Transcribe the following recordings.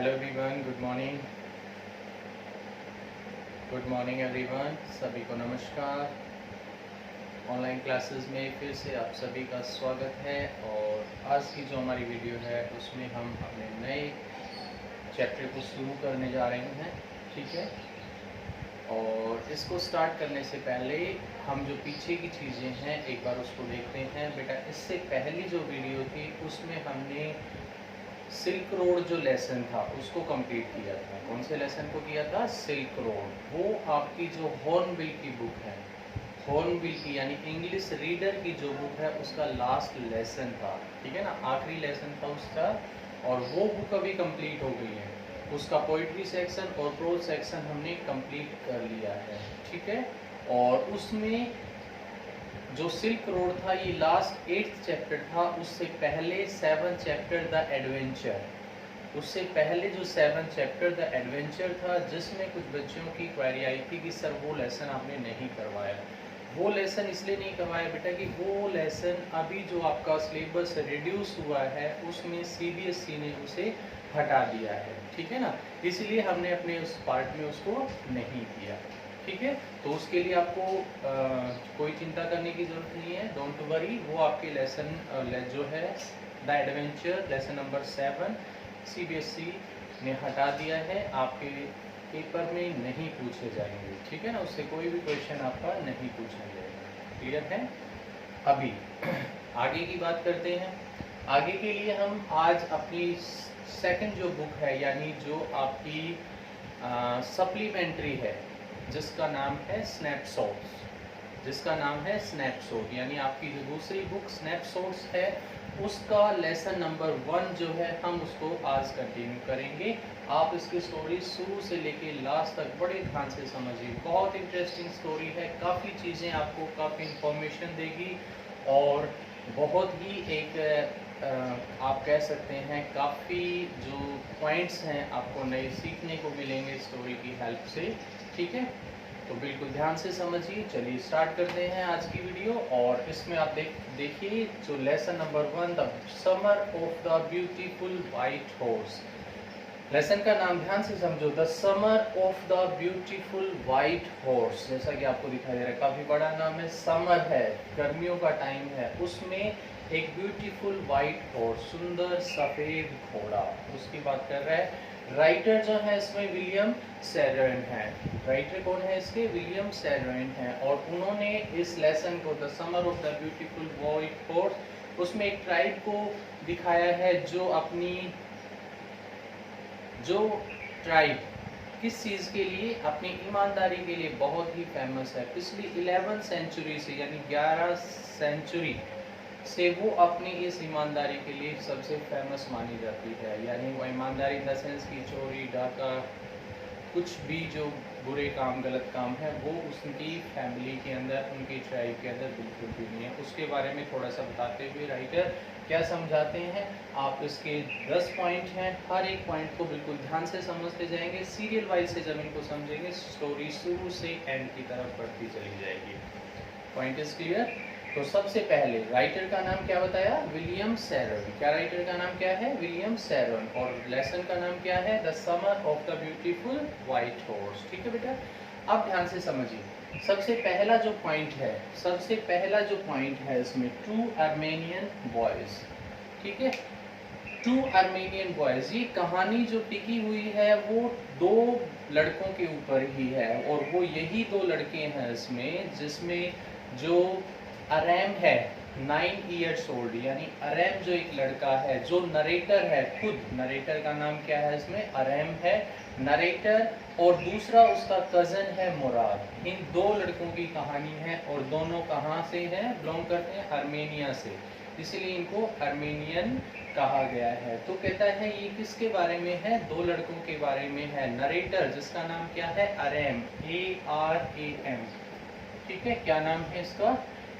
Hello everyone, good morning everyone, सभी को नमस्कार। ऑनलाइन क्लासेस में फिर से आप सभी का स्वागत है। और आज की जो हमारी वीडियो है उसमें हम अपने नए चैप्टर को शुरू करने जा रहे हैं, ठीक है। और इसको स्टार्ट करने से पहले हम जो पीछे की चीज़ें हैं एक बार उसको देखते हैं। बेटा, इससे पहली जो वीडियो थी उसमें हमने सिल्क रोड जो लेसन था उसको कंप्लीट किया था। कौन से लेसन को किया था? Silk road. वो आपकी जो हॉर्नबिल की बुक है, हॉर्नबिल की यानी इंग्लिश रीडर की जो बुक है उसका लास्ट लेसन था, ठीक है ना, आखिरी लेसन था उसका। और वो बुक अभी कंप्लीट हो गई है। उसका पोइट्री सेक्शन और प्रोज सेक्शन हमने कंप्लीट कर लिया है, ठीक है। और उसमें जो सिल्क रोड था ये लास्ट 8th चैप्टर था। उससे पहले 7th चैप्टर द एडवेंचर, उससे पहले जो 7th चैप्टर द एडवेंचर था, जिसमें कुछ बच्चों की क्वेरी आई थी कि सर वो लेसन आपने नहीं करवाया। वो लेसन इसलिए नहीं करवाया बेटा कि वो लेसन अभी जो आपका सिलेबस रिड्यूस हुआ है उसमें CBSE ने उसे हटा दिया है, ठीक है ना। इसलिए हमने अपने उस पार्ट में उसको नहीं किया, ठीक है। तो उसके लिए आपको कोई चिंता करने की ज़रूरत नहीं है, डोंट वरी। वो आपके लेसन जो है the adventure lesson number 7 CBSE ने हटा दिया है, आपके पेपर में नहीं पूछे जाएंगे, ठीक है ना। उससे कोई भी क्वेश्चन आपका नहीं पूछा जाएगा, क्लियर है। अभी आगे की बात करते हैं। आगे के लिए हम आज अपनी सेकंड जो बुक है यानी जो आपकी सप्लीमेंट्री है जिसका नाम है स्नैपशॉट्स, जिसका नाम है स्नैपशॉट, यानी आपकी जो दूसरी बुक स्नैपशॉट्स है उसका लेसन नंबर 1 जो है हम उसको आज कंटिन्यू करेंगे। आप इसकी स्टोरी शुरू से लेके लास्ट तक बड़े ध्यान से समझिए। बहुत इंटरेस्टिंग स्टोरी है, काफ़ी चीज़ें आपको काफ़ी इंफॉर्मेशन देगी और बहुत ही एक आप कह सकते हैं काफ़ी जो पॉइंट्स हैं आपको नए सीखने को मिलेंगे स्टोरी की हेल्प से, ठीक है। तो बिल्कुल ध्यान से समझिए। चलिए स्टार्ट करते हैं आज की वीडियो। और इसमें आप देखिए जो lesson number 1 the summer of the beautiful white horse. Lesson का नाम ध्यान से समझो, the summer of the beautiful white horse. जैसा कि आपको दिखाई दे रहा है, काफ़ी बड़ा नाम है, समर है, गर्मियों का टाइम है, उसमें एक ब्यूटीफुल वाइट हॉर्स, सुंदर सफ़ेद घोड़ा, उसकी बात कर रहा है। राइटर जो है इसमें विलियम शेररन है। राइटर कौन है इसके? विलियम शेररन है। और उन्होंने इस लेसन को the summer of the beautiful white horse, उसमें एक ट्राइब को दिखाया है जो अपनी जो ट्राइब किस चीज़ के लिए? अपनी ईमानदारी के लिए बहुत ही फेमस है। पिछली 11th सेंचुरी से यानी 11 सेंचुरी से वो अपनी इस ईमानदारी के लिए सबसे फेमस मानी जाती है। यानी वो ईमानदारी इन द सेंस की चोरी डाका कुछ भी जो बुरे काम गलत काम है वो उसकी फैमिली के अंदर, उनकी ट्राइब के अंदर बिल्कुल भी नहीं है। उसके बारे में थोड़ा सा बताते हुए राइटर क्या समझाते हैं, आप इसके 10 पॉइंट हैं, हर एक पॉइंट को बिल्कुल ध्यान से समझते जाएंगे। सीरियल वाइज से जब इनको समझेंगे स्टोरी शुरू से एंड की तरफ बढ़ती चली जाएगी। Point is clear. तो सबसे पहले राइटर का नाम क्या बताया? विलियम शेररन। क्या राइटर का नाम क्या है? विलियम शेररन। और लेसन का नाम क्या है? The summer of the beautiful white horse, ठीक है बेटा। अब ध्यान से समझिए। सबसे पहला जो पॉइंट है, सबसे पहला जो पॉइंट है इसमें 2 आर्मेनियन बॉयज, ठीक है। 2 आर्मेनियन बॉयज, ये कहानी जो टिकी हुई है वो 2 लड़कों के ऊपर ही है। और वो यही 2 लड़के हैं इसमें, जिसमें जो अरैम है 9 इयर्स ओल्ड, यानी अरैम जो एक लड़का है, जो नरेटर है, खुद नरेटर का नाम क्या है इसमें? अरैम है नरेटर। और दूसरा उसका कज़न है मुराद। इन 2 लड़कों की कहानी है और दोनों कहाँ से हैं? बिलोंग करते हैं आर्मेनिया से, इसलिए इनको आर्मेनियन कहा गया है। तो कहता है ये किसके बारे में है? 2 लड़कों के बारे में है। नरेटर जिसका नाम क्या है? अरैम, ARAM, ठीक है। क्या नाम है इसका?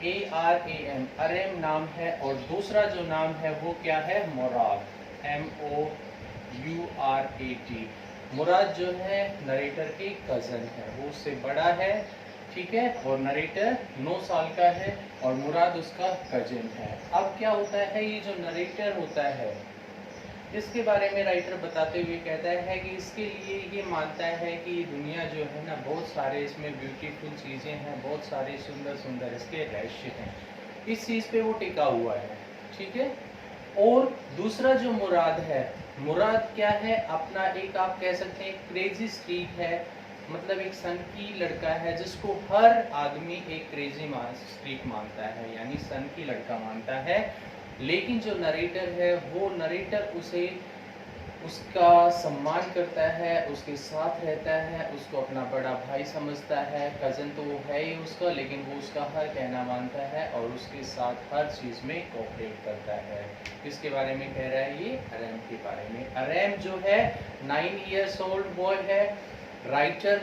ARAM, अरैम नाम है। और दूसरा जो नाम है वो क्या है? मुराद, MOURAT। मुराद जो है नरेटर के कज़न है, वो उससे बड़ा है, ठीक है। और नरेटर 9 साल का है और मुराद उसका कज़न है। अब क्या होता है, ये जो नरेटर होता है इसके बारे में राइटर बताते हुए कहता है कि इसके लिए ये मानता है कि ये दुनिया जो है ना, बहुत सारे इसमें ब्यूटीफुल चीज़ें हैं, बहुत सारे सुंदर सुंदर इसके रहस्य हैं, इस चीज़ पे वो टिका हुआ है। ठीक है। और दूसरा जो मुराद है, मुराद क्या है, अपना एक आप कह सकते हैं क्रेजी स्ट्रीक है, मतलब एक सनकी लड़का है जिसको हर आदमी एक क्रेजी स्ट्रीक मानता है, यानी सनकी लड़का मानता है। लेकिन जो नरेटर है वो नरेटर उसे उसका सम्मान करता है, उसके साथ रहता है, उसको अपना बड़ा भाई समझता है, कज़न तो वो है ही उसका, लेकिन वो उसका हर कहना मानता है और उसके साथ हर चीज़ में कोऑपरेट करता है। इसके बारे में कह रहा है ये अरैम के बारे में। अरैम जो है 9 इयर्स ओल्ड बॉय है, राइटर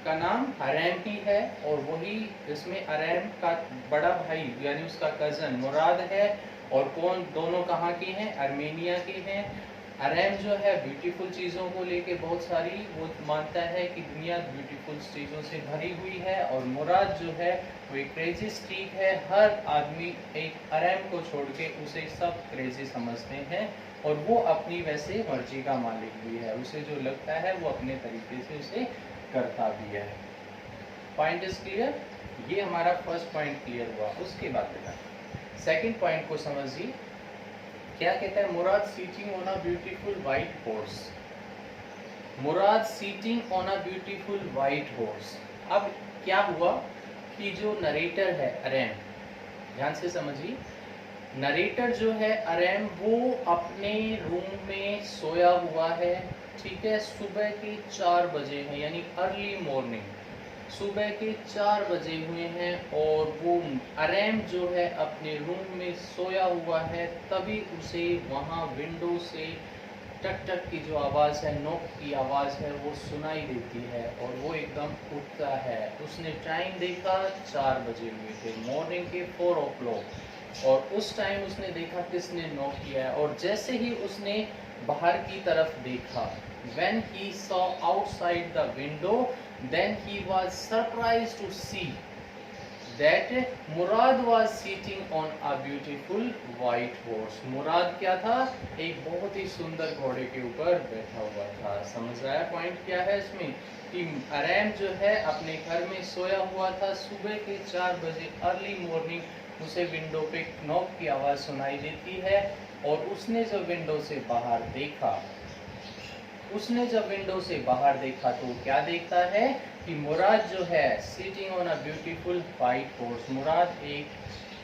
का नाम अरैम ही है, और वही इसमें अरैम का बड़ा भाई यानी उसका कज़न मुराद है। और कौन, दोनों कहाँ के हैं, आर्मेनिया के हैं। अरैम जो है ब्यूटीफुल चीज़ों को लेके बहुत सारी वो मानता है कि दुनिया ब्यूटीफुल चीज़ों से भरी हुई है, और मुराद जो है वो एक क्रेजी स्ट्रीक है, हर आदमी एक अरैम को छोड़ के उसे सब क्रेजी समझते हैं, और वो अपनी वैसे मर्जी का मालिक भी है, उसे जो लगता है वो अपने तरीके से उसे करता भी है। Point is clear. ये हमारा फर्स्ट पॉइंट क्लियर हुआ। उसके बाद बेटा सेकंड पॉइंट को समझिए, क्या कहता है, Mourad sitting on a beautiful white horse. Mourad sitting on a beautiful white horse. अब क्या हुआ कि जो नरेटर है अरैम, ध्यान से समझिए, नरेटर जो है अरैम वो अपने रूम में सोया हुआ है। ठीक है। सुबह के 4 बजे हैं, यानी अर्ली मॉर्निंग, सुबह के 4 बजे हुए हैं, और वो अरैम जो है अपने रूम में सोया हुआ है, तभी उसे वहाँ विंडो से टक टक की जो आवाज़ है, नॉक की आवाज़ है, वो सुनाई देती है, और वो एकदम उठता है। उसने टाइम देखा, 4 बजे हुए थे, मॉर्निंग के 4 o'clock, और उस टाइम उसने देखा किसने नॉक किया है, और जैसे ही उसने बाहर की तरफ देखा, when he saw outside the window, then he was surprised to see that Murad was sitting on a beautiful white horse. मुराद क्या था, एक बहुत ही सुंदर घोड़े के ऊपर बैठा हुआ था। समझ आया पॉइंट क्या है इसमें, कि अरैम जो है अपने घर में सोया हुआ था, सुबह के 4 बजे अर्ली मॉर्निंग उसे विंडो पे नॉक की आवाज़ सुनाई देती है, और उसने जब विंडो से बाहर देखा, उसने जब विंडो से बाहर देखा तो क्या देखता है कि मुराद जो है sitting on a beautiful white horse, Mourad एक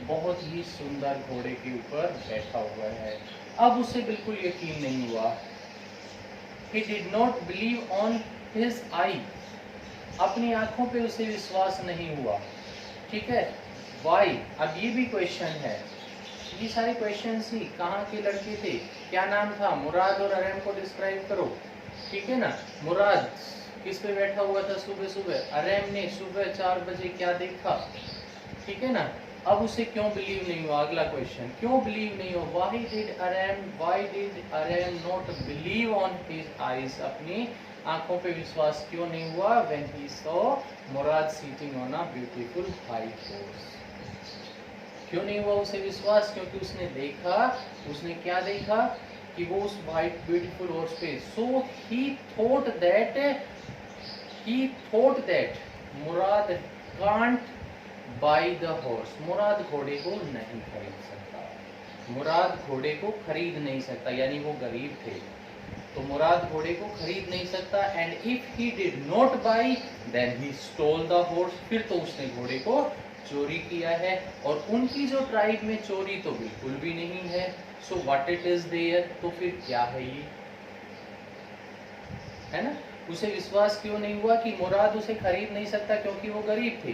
बहुत ही सुंदर घोड़े के ऊपर बैठा हुआ है। अब उसे बिल्कुल यकीन नहीं हुआ, he did not believe on his eye, अपनी आंखों पे उसे विश्वास नहीं हुआ। ठीक है। why, अब ये भी क्वेश्चन है, ये सारे क्वेश्चन ही कहाँ के लड़के थे, क्या नाम था, मुराद और अरैम को डिस्क्राइब करो। ठीक है ना। मुराद किस पे बैठा हुआ था सुबह सुबह, अरैम ने सुबह 4 बजे क्या देखा। ठीक है ना। अब उसे क्यों बिलीव नहीं हुआ, अगला क्वेश्चन, क्यों बिलीव नहीं हुआ, why did Aram not believe on his eyes, अपनी आंखों पे विश्वास क्यों नहीं हुआ, when he saw Mourad sitting on a beautiful white horse. क्यों नहीं हुआ उसे विश्वास, क्योंकि उसने देखा, उसने क्या देखा कि वो उस वाइट ब्यूटीफुल हॉर्स पे, so he thought that Mourad can't buy the horse, Mourad घोड़े को नहीं खरीद सकता, मुराद घोड़े को खरीद नहीं सकता, यानी वो गरीब थे तो मुराद घोड़े को खरीद नहीं सकता। And if he did not buy then he stole the horse, फिर तो उसने घोड़े को चोरी किया है, और उनकी जो ट्राइब में चोरी तो बिल्कुल भी नहीं है। So what it is there, तो फिर क्या है ये, है ना। उसे विश्वास क्यों नहीं हुआ कि मुराद उसे खरीद नहीं सकता, क्योंकि वो गरीब थे,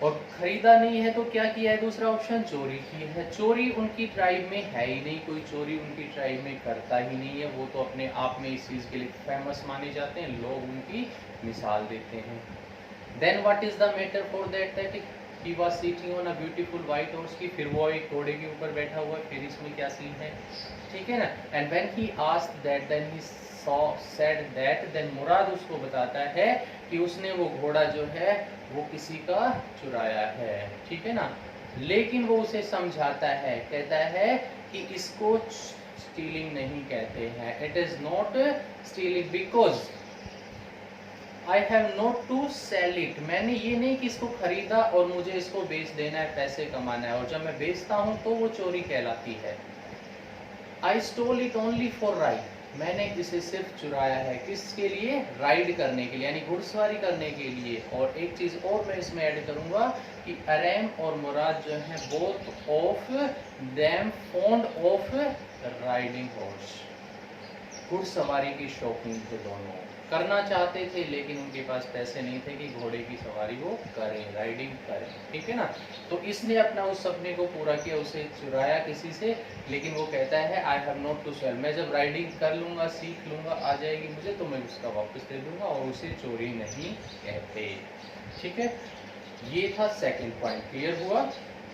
और खरीदा नहीं है तो क्या किया है, दूसरा ऑप्शन चोरी की है। चोरी उनकी ट्राइब में है ही नहीं, कोई चोरी उनकी ट्राइब में करता ही नहीं है, वो तो अपने आप में इस चीज़ के लिए फेमस माने जाते हैं, लोग उनकी मिसाल देते हैं। Then what is the matter for that he was sitting on a beautiful white horse, की फिर वो एक घोड़े के ऊपर बैठा हुआ है, फिर इसमें क्या सीन है। ठीक है ना। And when he asked that, then he said that, then मुराद उसको बताता है कि उसने वो घोड़ा जो है वो किसी का चुराया है। ठीक है ना। लेकिन वो उसे समझाता है, कहता है कि इसको स्टीलिंग नहीं कहते हैं। It is not stealing because I have not to sell it. मैंने ये नहीं कि इसको खरीदा और मुझे इसको बेच देना है, पैसे कमाना है, और जब मैं बेचता हूं तो वो चोरी कहलाती है। I stole it only for ride. मैंने इसे सिर्फ चुराया है, किसके लिए? राइड करने के लिए, यानी घुड़सवारी करने के लिए। और एक चीज और मैं इसमें ऐड करूंगा कि अरैम और मुराद जो है both of them fond of riding horse. घुड़सवारी की शौकीन थे, दोनों करना चाहते थे, लेकिन उनके पास पैसे नहीं थे कि घोड़े की सवारी वो करें, राइडिंग करें, ठीक है ना। तो इसने अपना उस सपने को पूरा किया, उसे चुराया किसी से, लेकिन वो कहता है I have not to sell. मैं जब राइडिंग कर लूंगा, सीख लूंगा, आ जाएगी मुझे, तो मैं उसका वापस दे दूंगा, और उसे चोरी नहीं कहते, ठीक है। ये था सेकंड पॉइंट, क्लियर हुआ?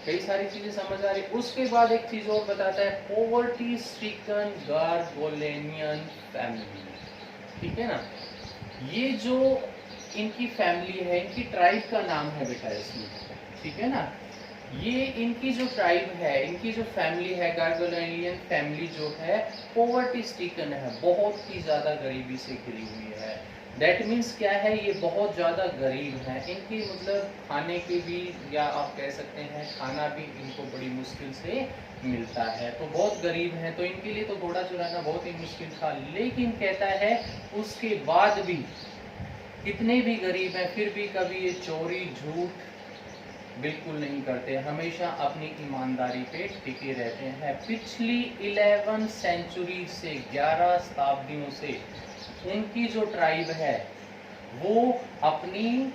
कई सारी चीजें समझ आ रही। उसके बाद एक चीज और बताता है, पॉवर्टी स्ट्रिकन गार्गोलेनियन फैमिली, ठीक है ना। ये जो इनकी फैमिली है, इनकी ट्राइब का नाम है बेटा इसमें, ठीक है ना। ये इनकी जो ट्राइब है, इनकी जो फैमिली है, गार्गोलेनियन फैमिली जो है, पॉवर्टी स्ट्रिकन है, बहुत ही ज्यादा गरीबी से घिरी हुई है। दैट मीन्स क्या है, ये बहुत ज़्यादा गरीब हैं। इनकी मतलब खाने के भी, या आप कह सकते हैं खाना भी इनको बड़ी मुश्किल से मिलता है, तो बहुत गरीब हैं। तो इनके लिए तो घोड़ा चुराना बहुत ही मुश्किल था, लेकिन कहता है उसके बाद भी इतने भी गरीब हैं, फिर भी कभी ये चोरी झूठ बिल्कुल नहीं करते, हमेशा अपनी ईमानदारी पे टिके रहते हैं। पिछली 11 सेंचुरी से, 11 शताब्दियों से उनकी जो ट्राइब है वो अपनी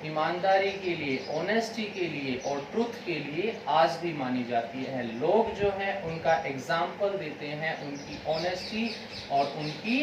ईमानदारी के लिए, ऑनेस्टी के लिए और ट्रुथ के लिए आज भी मानी जाती है। लोग जो हैं उनका एग्जाम्पल देते हैं उनकी ऑनेस्टी और उनकी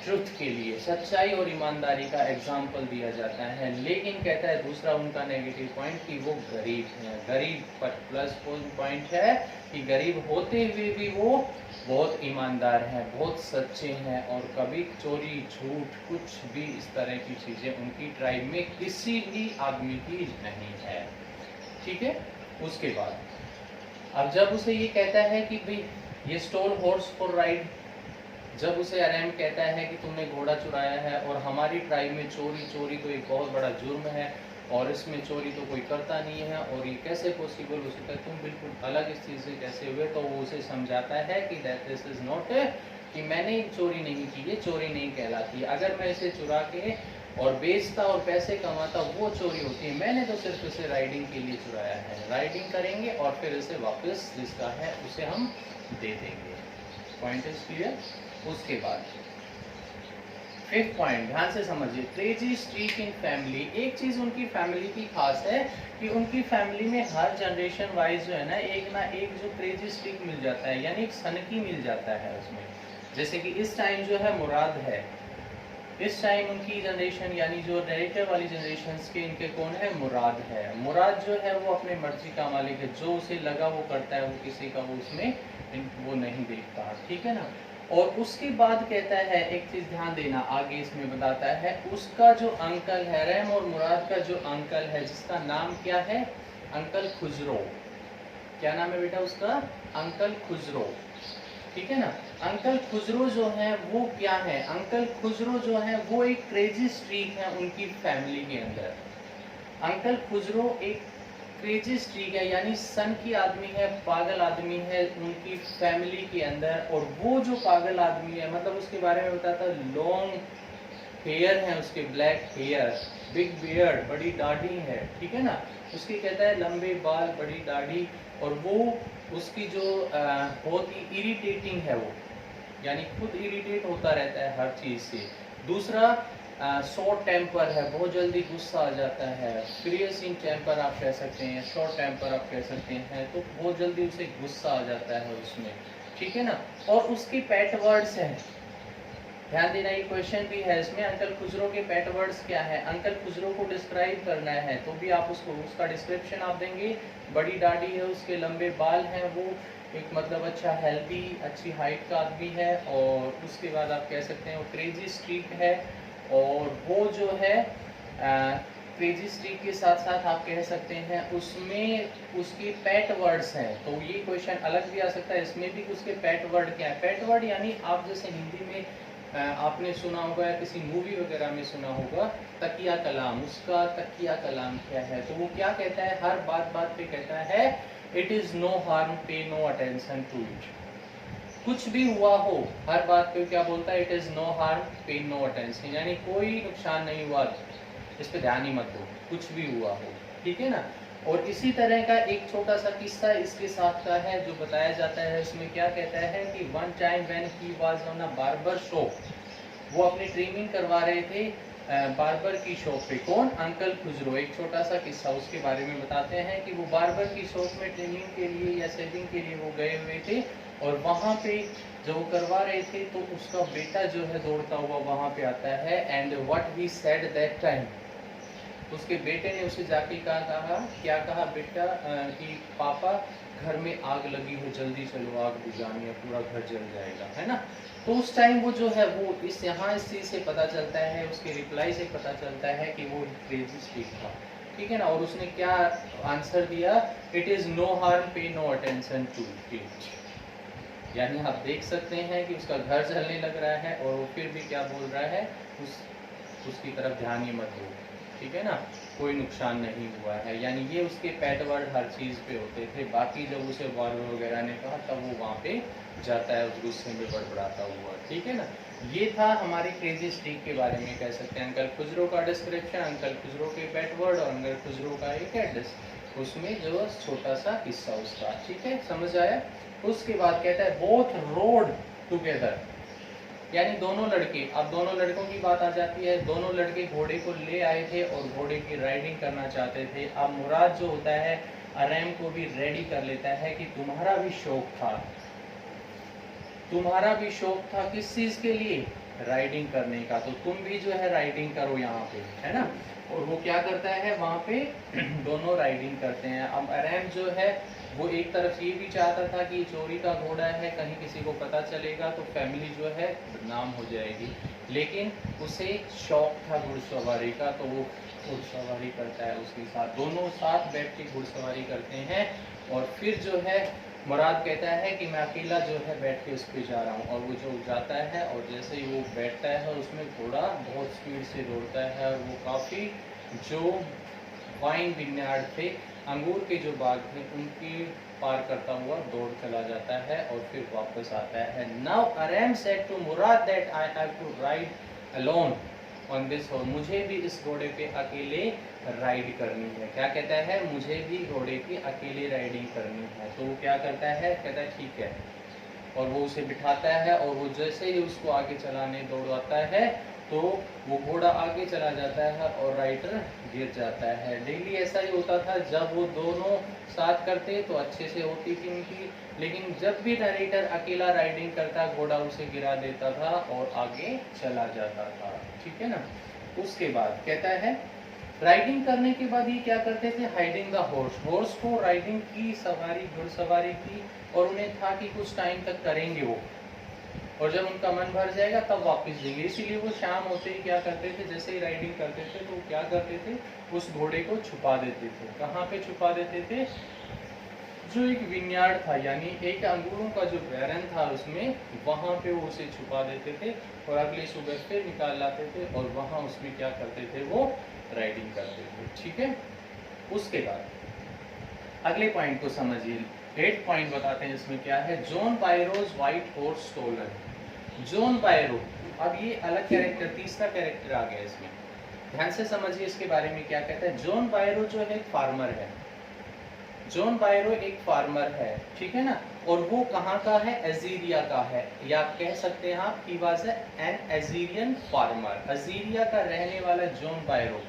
ट्रुथ के लिए, सच्चाई और ईमानदारी का एग्जाम्पल दिया जाता है। लेकिन कहता है दूसरा उनका नेगेटिव पॉइंट कि वो गरीब हैं। गरीब पर प्लस पॉइंट है कि गरीब होते हुए भी वो बहुत ईमानदार हैं, बहुत सच्चे हैं, और कभी चोरी झूठ कुछ भी इस तरह की चीज़ें उनकी ट्राइब में किसी भी आदमी की नहीं है, ठीक है। उसके बाद अब जब उसे ये कहता है कि भाई ये स्टोल हॉर्स फॉर राइड, जब उसे अरैम कहता है कि तुमने घोड़ा चुराया है, और हमारी ट्राइब में चोरी तो एक बहुत बड़ा जुर्म है, और इसमें चोरी तो कोई करता नहीं है, और ये कैसे पॉसिबल हो सकता है, तुम बिल्कुल अलग इस चीज़ से कैसे हुए। तो वो उसे समझाता है कि दैट दिस इज नॉट, कि मैंने चोरी नहीं की, ये चोरी नहीं कहलाती। अगर मैं इसे चुरा के और बेचता और पैसे कमाता वो चोरी होती है, मैंने तो सिर्फ इसे राइडिंग के लिए चुराया है। राइडिंग करेंगे और फिर इसे वापस जिसका है उसे हम दे देंगे। Point is clear. उसके बाद फिफ्थ पॉइंट ध्यान से समझिए, क्रेजी स्ट्रीक इन फैमिली। एक चीज उनकी फैमिली की खास है कि उनकी फैमिली में हर जनरेशन वाइज जो है ना एक जो क्रेजी स्ट्रीक मिल जाता है, यानी एक सनकी मिल जाता है उसमें। जैसे कि इस टाइम जो है मुराद है, इस टाइम उनकी जनरेशन यानी जो नरेटर वाली जनरेशन के इनके कौन है, मुराद है। मुराद जो है वो अपने मर्जी का मालिक है, जो उसे लगा वो करता है, वो किसी का वो उसमें वो नहीं देखता, ठीक है ना। और उसके बाद कहता है एक चीज ध्यान देना, आगे इसमें बताता है उसका जो अंकल है, रहम और मुराद का जो अंकल है, जिसका नाम क्या है, अंकल खुजरो। क्या नाम है बेटा उसका, अंकल खुजरो, ठीक है ना। अंकल खुजरो जो है वो क्या है, अंकल खुजरो जो है वो एक क्रेजी स्ट्रीक है उनकी फैमिली के अंदर। अंकल खुजरो एक क्रेजी स्ट्रीक है, यानी सन की आदमी है, पागल आदमी है उनकी फैमिली के अंदर। और वो जो पागल आदमी है, मतलब उसके बारे में बताता है, लॉन्ग हेयर है उसके, ब्लैक हेयर, बिग बियर्ड, बड़ी दाढ़ी है, ठीक है ना। उसकी कहता है लंबे बाल, बड़ी दाढ़ी, और वो उसकी जो बहुत ही इरिटेटिंग है वो, यानी खुद इरिटेट होता रहता है हर चीज़ से। दूसरा शॉर्ट टेम्पर है, बहुत जल्दी गुस्सा आ जाता है, फ्रियस इन टेम्पर आप कह सकते हैं, शॉर्ट टेम्पर आप कह सकते हैं, तो बहुत जल्दी उसे गुस्सा आ जाता है उसमें, ठीक है ना। और उसकी पेट वर्ड्स हैं, ध्यान देना, ये क्वेश्चन भी है इसमें, अंकल खुजरो के पेट वर्ड्स क्या है। अंकल खुजरो को डिस्क्राइब करना है तो भी आप उसको उसका डिस्क्रिप्शन आप देंगे। बड़ी दाढ़ी है उसके, लंबे बाल हैं, वो एक मतलब अच्छा हेल्दी अच्छी हाइट का आदमी है। और उसके बाद आप कह सकते हैं वो क्रेजी स्ट्रीक है, और वो जो है क्रेजी स्ट्रीक के साथ साथ आप कह सकते हैं उसमें उसकी पेट वर्ड्स हैं, तो ये क्वेश्चन अलग भी आ सकता है, इसमें भी उसके पेट वर्ड क्या है। पेट वर्ड यानी आप जैसे हिंदी में आपने सुना होगा या किसी मूवी वगैरह में सुना होगा तकिया कलाम, उसका तकिया कलाम क्या है, तो वो क्या कहता है, हर बात बात पे कहता है इट इज़ नो हार्म, पे नो अटेंशन टू इट। कुछ भी हुआ हो हर बात पे क्या बोलता है, इट इज़ नो हार्म, पे नो अटेंशन, यानी कोई नुकसान नहीं हुआ, इस पे ध्यान ही मत दो, कुछ भी हुआ हो, ठीक है ना। और इसी तरह का एक छोटा सा किस्सा इसके साथ का है जो बताया जाता है, इसमें क्या कहता है कि one time when he was on a barber shop, वो अपनी ट्रिमिंग करवा रहे थे बार्बर की शॉप पे। कौन? अंकल खुजरो। एक छोटा सा किस्सा उसके बारे में बताते हैं कि वो बार्बर की शॉप में ट्रिमिंग के लिए या शेविंग के लिए वो गए हुए थे, और वहाँ पे जब वो करवा रहे थे तो उसका बेटा जो है दौड़ता हुआ वहाँ पे आता है, and what he said that time, उसके बेटे ने उसे जाके क्या कहा बेटा कि पापा घर में आग लगी है, जल्दी चलो आग बुझानी है, पूरा घर जल जाएगा, है ना। तो उस टाइम वो जो है वो इस चीज़ से पता चलता है, उसके रिप्लाई से पता चलता है कि वो क्रेजी स्ट्रीक था, ठीक है ना। और उसने क्या आंसर दिया, इट इज़ नो हार्म, पे नो अटेंशन टू इट। यानी आप देख सकते हैं कि उसका घर जलने लग रहा है और वो फिर भी क्या बोल रहा है, उसकी तरफ ध्यान ही मत दो, ठीक है ना, कोई नुकसान नहीं हुआ है। यानी ये उसके पेट वर्ड हर चीज़ पे होते थे। बाकी जब उसे बार्बर वगैरह ने कहा तब वो वहाँ पे जाता है उस गुस्से में बड़बड़ाता हुआ, ठीक है ना। ये था हमारे क्रेजी स्ट्रीक के बारे में, कह सकते हैं अंकल खुजरो का डिस्क्रिप्शन, अंकल खुजरो के पेट वर्ड और अंकल खुजरो का एक एड्रेस, उसमें जो छोटा सा किस्सा उसका, ठीक है, समझ आया। उसके बाद कहता है बोथ रोड टुगेदर, यानी दोनों लड़के, अब दोनों लड़कों की बात आ जाती है, दोनों लड़के घोड़े को ले आए थे और घोड़े की राइडिंग करना चाहते थे। अब मुराद जो होता है अरैम को भी रेडी कर लेता है कि तुम्हारा भी शौक था किस चीज के लिए, राइडिंग करने का, तो तुम भी जो है राइडिंग करो यहाँ पे, है ना। और वो क्या करता है वहाँ पे दोनों राइडिंग करते हैं। अब अरैम जो है वो एक तरफ ये भी चाहता था कि चोरी का घोड़ा है, कहीं किसी को पता चलेगा तो फैमिली जो है बदनाम हो जाएगी, लेकिन उसे शौक था घुड़सवारी का, तो वो घुड़सवारी करता है उसके साथ, दोनों साथ बैठ के घुड़सवारी करते हैं। और फिर जो है मुराद कहता है कि मैं अकेला जो है बैठ के उस पर जा रहा हूँ, और वो जो जाता है और जैसे ही वो बैठता है उसमें घोड़ा बहुत स्पीड से दौड़ता है, और वो काफ़ी जो वाइन विन्यार्ड थे, अंगूर के जो बाग थे उनकी पार करता हुआ दौड़ चला जाता है और फिर वापस आता है। Now Aram said to Mourad that I have to ride alone on this horse, मुझे भी इस घोड़े पे अकेले राइड करनी है। क्या कहता है, मुझे भी घोड़े की अकेले राइडिंग करनी है। तो वो क्या करता है, कहता है ठीक है, और वो उसे बिठाता है, और वो जैसे ही उसको आगे चलाने दौड़ाता है तो वो घोड़ा आगे चला जाता है और राइडर गिर जाता है। डेली ऐसा ही होता था, जब वो दोनों साथ करते तो अच्छे से होती थी उनकी, लेकिन जब भी नरेटर अकेला राइडिंग करता घोड़ा उसे गिरा देता था और आगे चला जाता था, ठीक है ना। उसके बाद कहता है राइडिंग करने के बाद ये क्या करते थे, हाइडिंग द हॉर्स को राइडिंग की, सवारी घुड़सवारी की, और उन्हें था कि कुछ टाइम तक करेंगे वो, और जब उनका मन भर जाएगा तब वापस देंगे। इसीलिए वो शाम होते ही क्या करते थे, जैसे ही राइडिंग करते थे तो क्या करते थे, उस घोड़े को छुपा देते थे। कहाँ पे छुपा देते थे, जो एक विन्यार्ड था, यानी एक अंगूरों का जो बैरन था उसमें, वहाँ पे वो उसे छुपा देते थे और अगली सुबह फिर निकाल लाते थे और वहाँ उसमें क्या करते थे, वो राइडिंग करते थे, ठीक है। उसके बाद अगले पॉइंट को समझिए, 8 पॉइंट बताते हैं इसमें क्या है, John Byro's white horse stolen. John Byro, अब ये अलग कैरेक्टर, तीसरा कैरेक्टर आ गया इसमें, ध्यान से समझिए इसके बारे में क्या कहता है। जॉन बायरो जो है एक फार्मर है, जॉन बायरो एक फार्मर है, ठीक है ना, और वो कहाँ का है, अजीरिया का है, या कह सकते हैं आप, ही वाज एन अजीरियन फार्मर, अजीरिया का रहने वाला जॉन बायरो,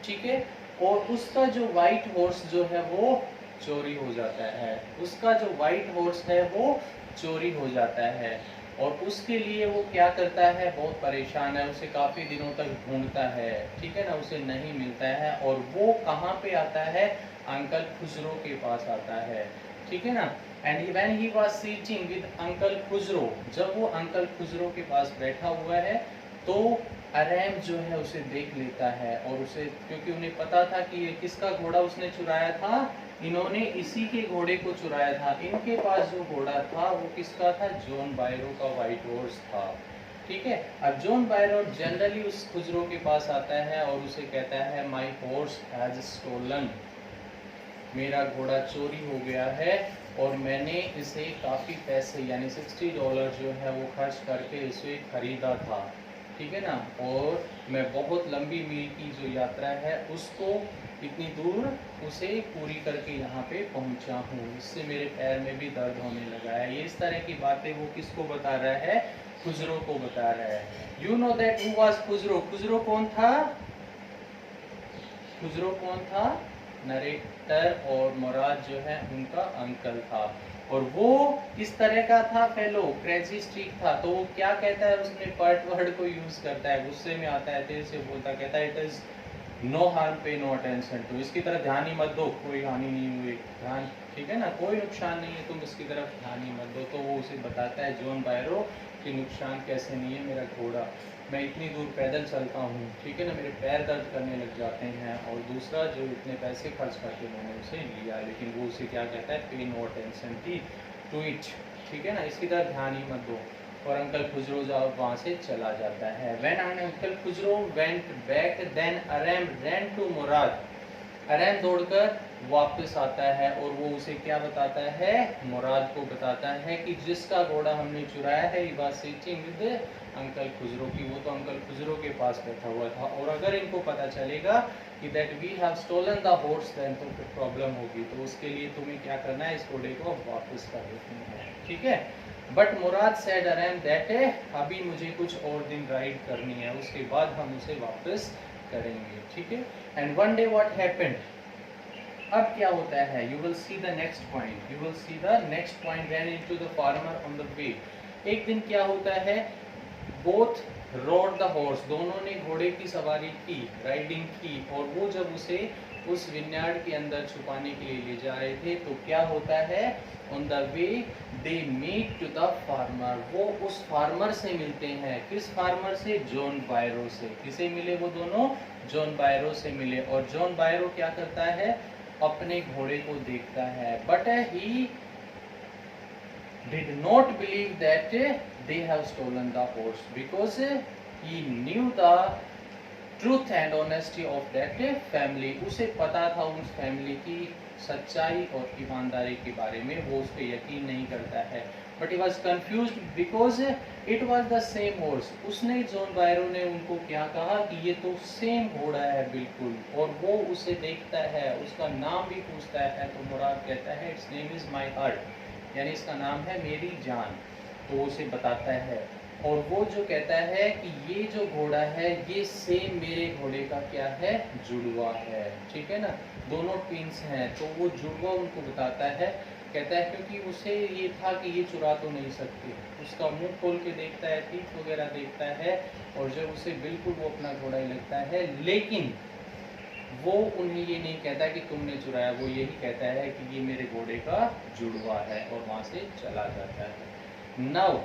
ठीक है। और उसका जो व्हाइट हॉर्स जो है वो चोरी हो जाता है, उसका जो व्हाइट हॉर्स है वो चोरी हो जाता है, और उसके लिए वो क्या करता है, बहुत परेशान है, उसे काफ़ी दिनों तक ढूंढता है, ठीक है ना, उसे नहीं मिलता है, और वो कहाँ पे आता है, अंकल खुजरो के पास आता है, ठीक है ना। And when he was sitting with uncle Khosrove, जब वो अंकल खुजरो के पास बैठा हुआ है तो अरैम जो है उसे देख लेता है और उसे, क्योंकि उन्हें पता था कि ये किसका घोड़ा उसने चुराया था, इन्होंने इसी के घोड़े को चुराया था। इनके पास जो घोड़ा था वो किसका था, जॉन बायरो का व्हाइट हॉर्स था। ठीक है, अब जॉन बायरो जनरली उस खुजरो के पास आता है और उसे कहता है माई हॉर्स हैज स्टोलन, मेरा घोड़ा चोरी हो गया है और मैंने इसे काफ़ी पैसे यानी $60 जो है वो खर्च करके इसे खरीदा था। ठीक है ना, और मैं बहुत लंबी मील की जो यात्रा है उसको इतनी दूर उसे पूरी करके यहाँ पे पहुँचा हूँ, इससे मेरे पैर में भी दर्द होने लगा है। ये इस तरह की बातें वो किसको बता रहा है, खुजरो को बता रहा है। You know that who was Khosrove, Khosrove कौन था, खुजरो कौन था, नरेटर और मुराद जो है उनका अंकल था। और वो किस तरह का था, फेलो क्रेजी स्ट्रीक था। तो वो क्या कहता है, उसने पर्ट वर्ड को यूज करता है, गुस्से में आता है, तेज से बोलता, कहता है इट इज नो हार्म पे नो अटेंशन टू, इसकी तरफ ध्यान ही मत दो, कोई हानि नहीं हुई, ध्यान, ठीक है ना, कोई नुकसान नहीं है, तुम इसकी तरफ ध्यान ही मत दो। तो वो उसे बताता है जॉन बायरो कि नुकसान कैसे नहीं है, मेरा घोड़ा, मैं इतनी दूर पैदल चलता हूँ, ठीक है ना, मेरे पैर दर्द करने लग जाते हैं, और दूसरा जो इतने पैसे खर्च करके मैंने उसे लिया, लेकिन वो उसे क्या कहता है, पे नो अटेंशन टू इट, ठीक है ना, इसकी तरफ ध्यान ही मत दो। और अंकल खुजरो जब वहाँ से चला जाता है। When uncle Khujro went back, then Aram ran to Murad, Aram दौड़कर वापस आता है और वो उसे क्या बताता है, मुराद को बताता है कि जिसका घोड़ा हमने चुराया है, he was sitting with uncle Khujro की, वो तो अंकल खुजरो के पास बैठा हुआ था। और अगर इनको पता चलेगा कि that we have stolen the horse, then तो फिर प्रॉब्लम होगी। तो उसके लिए तुम्हें क्या करना है, इस घोड़े को वापस कर देना है, ठीक है। बट मुराद सेड अरैम दैट अभी मुझे कुछ और दिन राइड करनी है, उसके बाद हम उसे वापस करेंगे, ठीक है। And one day what happened, अब क्या होता है, you will see the next point, you will see the next point run into the farmer on the वे। एक दिन क्या होता है, बोथ रोड द हॉर्स, दोनों ने घोड़े की सवारी की, राइडिंग की, और वो जब उसे उस विन्यार्ड के अंदर छुपाने के लिए ले जा रहे थे, तो क्या होता है, on the way they meet to the farmer, वो उस फार्मर से मिलते हैं, किस फार्मर से, जॉन बायरो से। किसे मिले वो दोनों, जॉन बायरो से मिले। और जॉन बायरो क्या करता है, अपने घोड़े को देखता है, but he did not believe that they have stolen the horse, because he knew the truth and honesty of that family, उसे पता था उस फैमिली की सच्चाई और ईमानदारी के बारे में, वो उस पर यकीन नहीं करता है। But he was confused because it was the same horse, उसने, जॉन बायरो ने उनको क्या कहा कि ये तो सेम घोड़ा है बिल्कुल, और वो उसे देखता है, उसका नाम भी पूछता है, तो मुराद कहता है it's name is my heart, यानी इसका नाम है मेरी जान, तो उसे बताता है। और वो जो कहता है कि ये जो घोड़ा है ये सेम मेरे घोड़े का क्या है, जुड़वा है, ठीक है ना, दोनों ट्विंस हैं। तो वो जुड़वा उनको बताता है, कहता है क्योंकि उसे ये था कि ये चुरा तो नहीं सकते, उसका मुंह खोल के देखता है, तीत वगैरह देखता है, और जब उसे बिल्कुल वो अपना घोड़ा ही लगता है, लेकिन वो उन्हें ये नहीं कहता कि तुमने चुराया, वो यही कहता है कि ये मेरे घोड़े का जुड़वा है, और वहां से चला जाता है। Now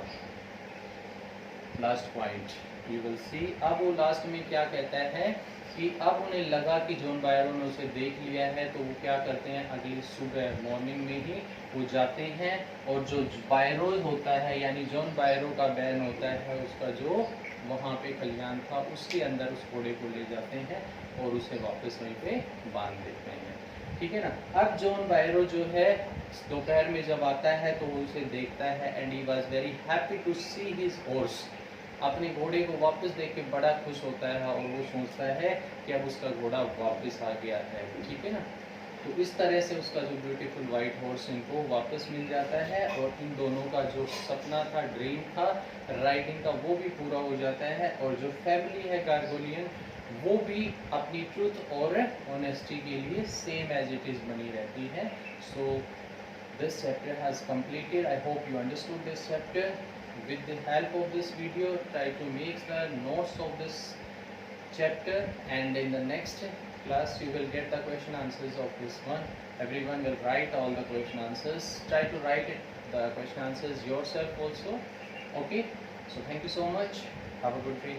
last point you will see, अब वो लास्ट में क्या कहता है कि अब उन्हें लगा कि जॉन बायरो ने उसे देख लिया है, तो वो क्या करते हैं, अगली सुबह मॉर्निंग में ही वो जाते हैं, और जो बायरो होता है यानी जॉन बायरो का बैन होता है, उसका जो वहाँ पे खलियान था, उसके अंदर उस घोड़े को ले जाते हैं और उसे वापस वहीं पे बांध देते हैं, ठीक है ना। अब जॉन बायरो जो है दोपहर में जब आता है तो वो उसे देखता है, and he was very happy to see his horse, अपने घोड़े को वापस देख के बड़ा खुश होता है, और वो सोचता है कि अब उसका घोड़ा वापस आ गया है, ठीक है ना। तो इस तरह से उसका जो ब्यूटीफुल वाइट हॉर्स इनको वापस मिल जाता है, और इन दोनों का जो सपना था, ड्रीम था राइडिंग का, वो भी पूरा हो जाता है, और जो फैमिली है गार्गोलियन, वो भी अपनी ट्रूथ और ऑनेस्टी के लिए सेम एज इट इज़ बनी रहती है। So this chapter has completed. I hope you understood this chapter. With the help of this video, try to make the notes of this chapter, and in the next class you will get the question answers of this one. Everyone will write all the question answers. Try to write the question answers yourself also. Okay, so thank you so much. Have a good day.